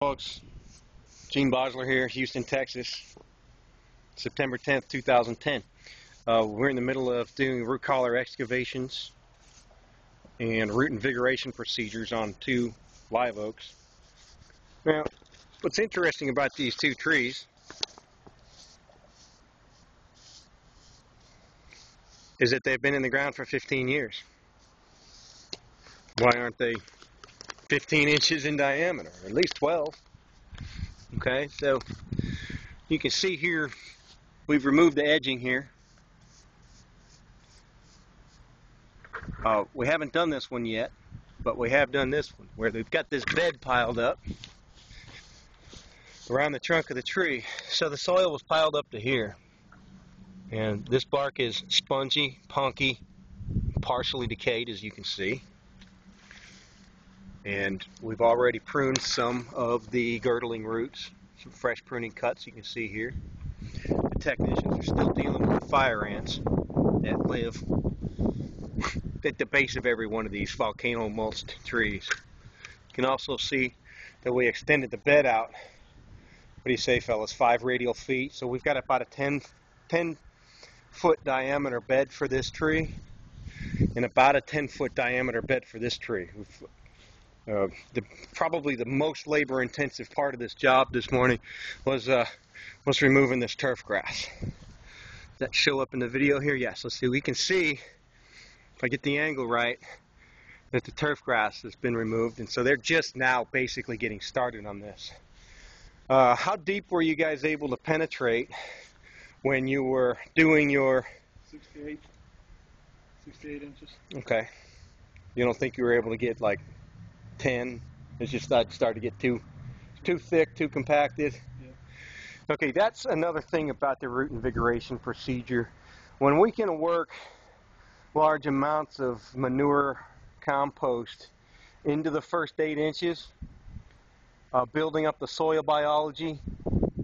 Folks, Gene Basler here, Houston, Texas, September 10th, 2010. We're in the middle of doing root collar excavations and root invigoration procedures on 2 live oaks. Now, what's interesting about these 2 trees is that they've been in the ground for 15 years. Why aren't they 15 inches in diameter, or at least 12? Okay, so you can see here we've removed the edging here. We haven't done this one yet, but we have done this one where they've got this bed piled up around the trunk of the tree. So the soil was piled up to here, and this bark is spongy, punky, partially decayed, as you can see. And we've already pruned some of the girdling roots, some fresh pruning cuts you can see here. The technicians are still dealing with fire ants that live at the base of every one of these volcano mulched trees. You can also see that we extended the bed out. What do you say, fellas? 5 radial feet. So we've got about a 10 foot diameter bed for this tree, and about a 10-foot diameter bed for this tree. Probably the most labor-intensive part of this job this morning was removing this turf grass. Does that show up in the video here? Yes. Let's see. We can see, if I get the angle right, that the turf grass has been removed, and so they're just now basically getting started on this. How deep were you guys able to penetrate when you were doing your 6 to 8 inches? Okay. You don't think you were able to get like 10? It's just started to get too thick, too compacted. Yeah. Okay, that's another thing about the root invigoration procedure. When we can work large amounts of manure compost into the first 8 inches, building up the soil biology,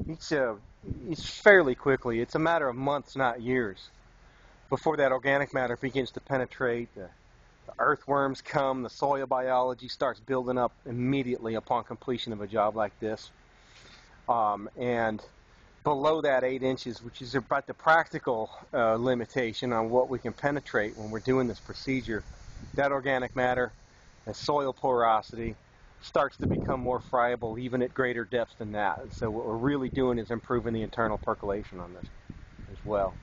it's fairly quickly. It's a matter of months, not years, before that organic matter begins to penetrate. The earthworms come, the soil biology starts building up immediately upon completion of a job like this. And below that 8 inches, which is about the practical limitation on what we can penetrate when we're doing this procedure, that organic matter and soil porosity starts to become more friable even at greater depths than that. And so what we're really doing is improving the internal percolation on this as well.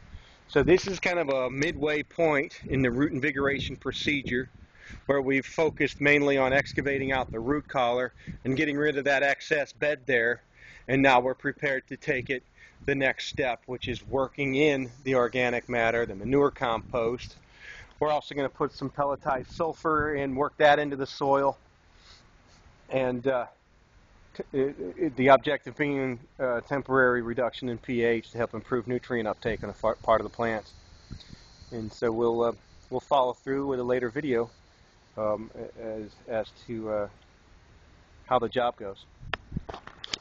So this is kind of a midway point in the root invigoration procedure, where we've focused mainly on excavating out the root collar and getting rid of that excess bed there. And now we're prepared to take it the next step, which is working in the organic matter, the manure compost. We're also going to put some pelletized sulfur and work that into the soil. And the objective being temporary reduction in pH to help improve nutrient uptake on a part of the plant. And so we'll follow through with a later video as to how the job goes.